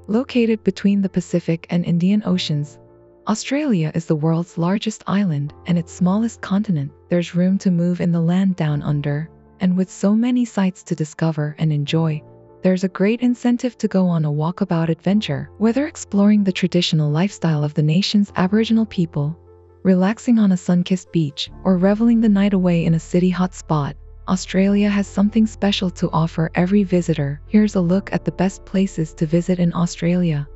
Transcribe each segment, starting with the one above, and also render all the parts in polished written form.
Located between the Pacific and Indian Oceans, Australia is the world's largest island and its smallest continent. There's room to move in the land down under, and with so many sights to discover and enjoy, there's a great incentive to go on a walkabout adventure. Whether exploring the traditional lifestyle of the nation's Aboriginal people, relaxing on a sun-kissed beach, or reveling the night away in a city hotspot, Australia has something special to offer every visitor. Here's a look at the best places to visit in Australia.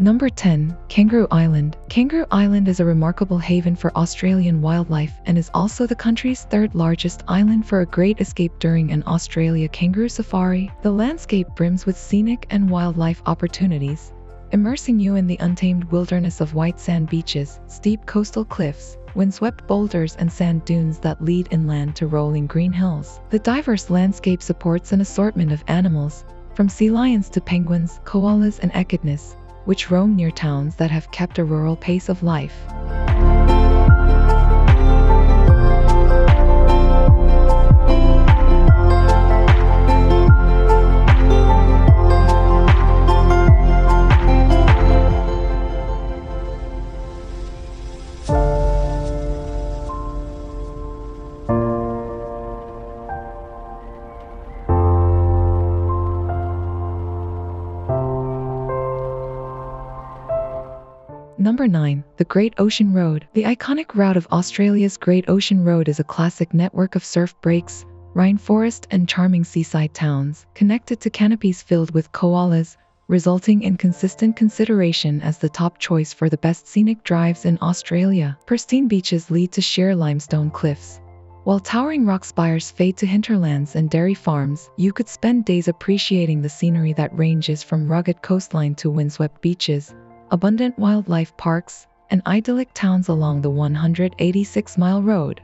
Number 10. Kangaroo Island. Kangaroo Island is a remarkable haven for Australian wildlife and is also the country's third largest island for a great escape during an Australia kangaroo safari. The landscape brims with scenic and wildlife opportunities, immersing you in the untamed wilderness of white sand beaches, steep coastal cliffs, windswept boulders and sand dunes that lead inland to rolling green hills. The diverse landscape supports an assortment of animals, from sea lions to penguins, koalas and echidnas, which roam near towns that have kept a rural pace of life. Number 9. The Great Ocean Road. The iconic route of Australia's Great Ocean Road is a classic network of surf breaks, rainforest and charming seaside towns, connected to canopies filled with koalas, resulting in consistent consideration as the top choice for the best scenic drives in Australia. Pristine beaches lead to sheer limestone cliffs, while towering rock spires fade to hinterlands and dairy farms. You could spend days appreciating the scenery that ranges from rugged coastline to windswept beaches, abundant wildlife parks, and idyllic towns along the 186-mile road.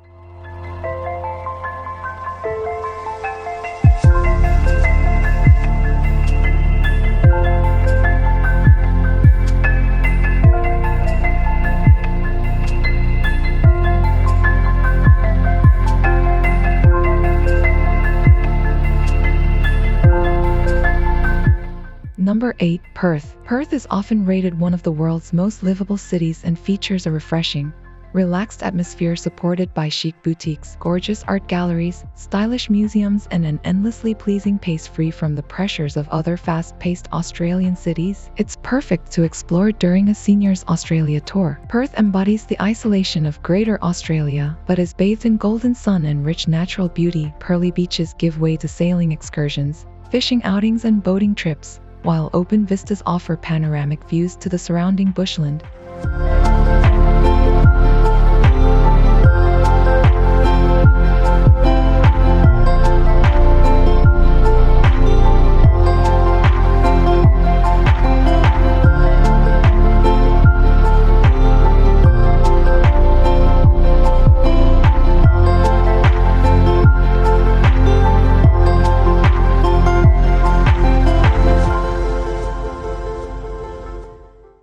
Number 8. Perth. Perth is often rated one of the world's most livable cities and features a refreshing, relaxed atmosphere supported by chic boutiques, gorgeous art galleries, stylish museums, and an endlessly pleasing pace free from the pressures of other fast-paced Australian cities. It's perfect to explore during a seniors Australia tour. Perth embodies the isolation of Greater Australia, but is bathed in golden sun and rich natural beauty. Pearly beaches give way to sailing excursions, fishing outings, and boating trips, while open vistas offer panoramic views to the surrounding bushland.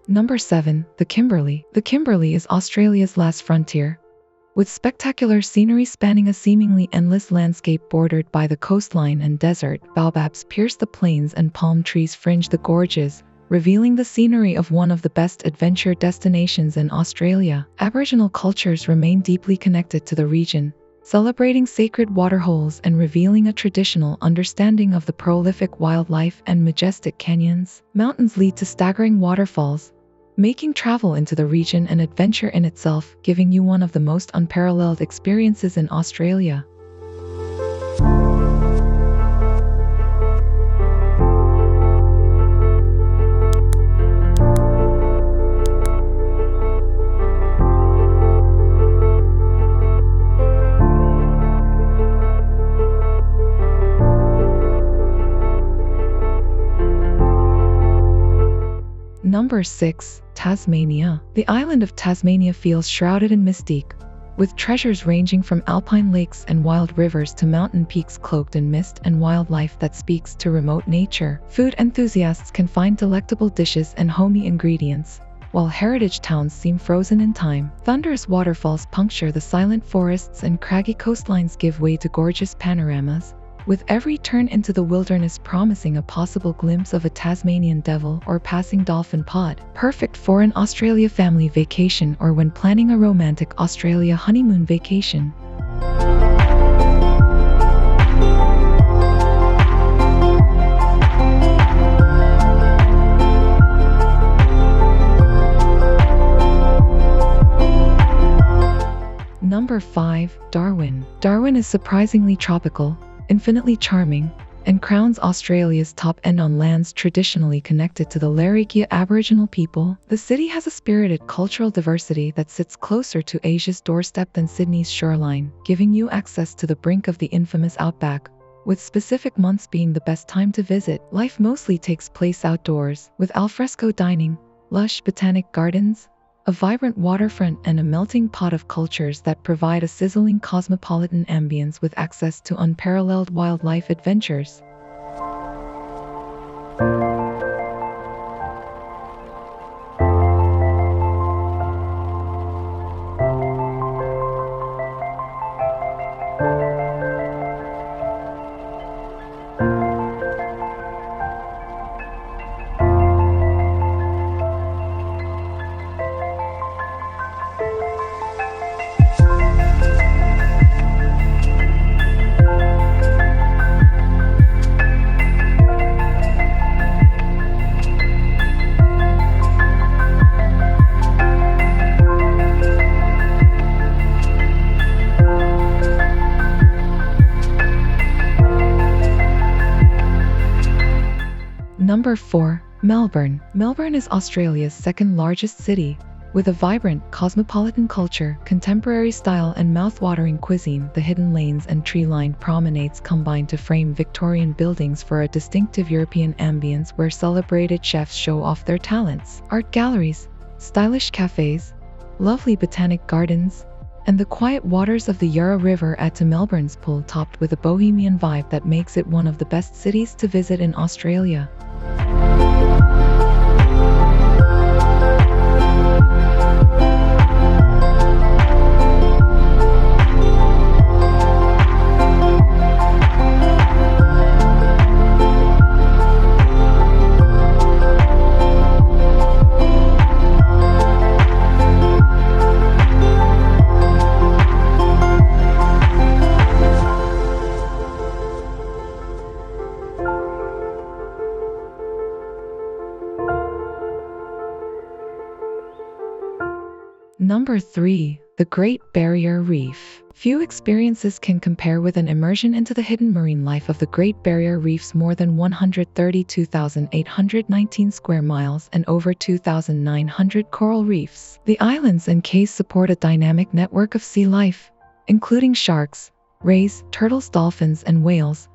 Number 7. The Kimberley. The Kimberley is Australia's last frontier, with spectacular scenery spanning a seemingly endless landscape bordered by the coastline and desert. Baobabs pierce the plains and palm trees fringe the gorges, revealing the scenery of one of the best adventure destinations in Australia. Aboriginal cultures remain deeply connected to the region, celebrating sacred waterholes and revealing a traditional understanding of the prolific wildlife and majestic canyons. Mountains lead to staggering waterfalls, making travel into the region an adventure in itself, giving you one of the most unparalleled experiences in Australia. Number 6. Tasmania. The island of Tasmania feels shrouded in mystique, with treasures ranging from alpine lakes and wild rivers to mountain peaks cloaked in mist and wildlife that speaks to remote nature. Food enthusiasts can find delectable dishes and homey ingredients, while heritage towns seem frozen in time. Thunderous waterfalls puncture the silent forests and craggy coastlines give way to gorgeous panoramas, with every turn into the wilderness promising a possible glimpse of a Tasmanian devil or passing dolphin pod. Perfect for an Australia family vacation or when planning a romantic Australia honeymoon vacation. Number 5. Darwin. Darwin is surprisingly tropical, infinitely charming, and crowns Australia's top end on lands traditionally connected to the Larrakia Aboriginal people. The city has a spirited cultural diversity that sits closer to Asia's doorstep than Sydney's shoreline, giving you access to the brink of the infamous Outback, with specific months being the best time to visit. Life mostly takes place outdoors, with alfresco dining, lush botanic gardens, a vibrant waterfront and a melting pot of cultures that provide a sizzling cosmopolitan ambience with access to unparalleled wildlife adventures. Number 4. Melbourne. Melbourne is Australia's second largest city, with a vibrant, cosmopolitan culture, contemporary style and mouth-watering cuisine. The hidden lanes and tree-lined promenades combine to frame Victorian buildings for a distinctive European ambience where celebrated chefs show off their talents. Art galleries, stylish cafes, lovely botanic gardens, and the quiet waters of the Yarra River add to Melbourne's pull, topped with a bohemian vibe that makes it one of the best cities to visit in Australia. Number 3. The Great Barrier Reef. Few experiences can compare with an immersion into the hidden marine life of the Great Barrier Reef's more than 132,819 square miles and over 2,900 coral reefs. The islands and cays support a dynamic network of sea life, including sharks, rays, turtles, dolphins, and whales,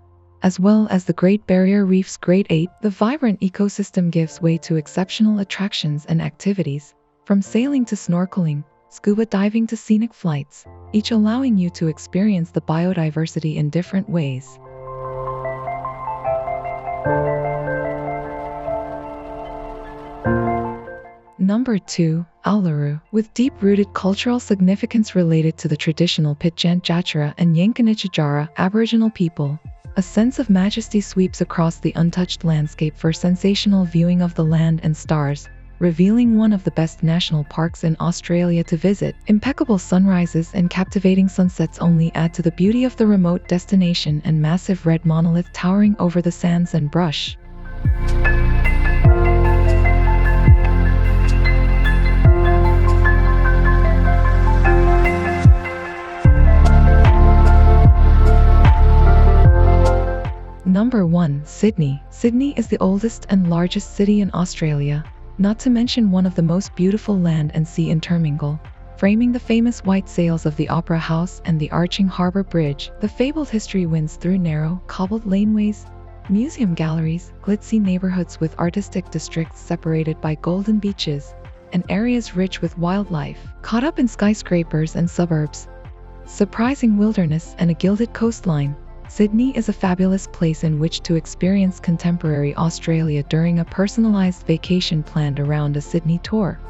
as well as the Great Barrier Reef's Great Ape. The vibrant ecosystem gives way to exceptional attractions and activities, from sailing to snorkeling, scuba diving to scenic flights, each allowing you to experience the biodiversity in different ways. Number 2. Uluru. With deep-rooted cultural significance related to the traditional Pitjantjatjara and Yankunytjatjara Aboriginal people, a sense of majesty sweeps across the untouched landscape for sensational viewing of the land and stars, revealing one of the best national parks in Australia to visit. Impeccable sunrises and captivating sunsets only add to the beauty of the remote destination and massive red monolith towering over the sands and brush. Number 1. Sydney. Sydney is the oldest and largest city in Australia, not to mention one of the most beautiful land and sea intermingle, framing the famous white sails of the Opera House and the arching harbour bridge. The fabled history winds through narrow, cobbled laneways, museum galleries, glitzy neighbourhoods with artistic districts separated by golden beaches, and areas rich with wildlife. Caught up in skyscrapers and suburbs, surprising wilderness and a gilded coastline, Sydney is a fabulous place in which to experience contemporary Australia during a personalized vacation planned around a Sydney tour.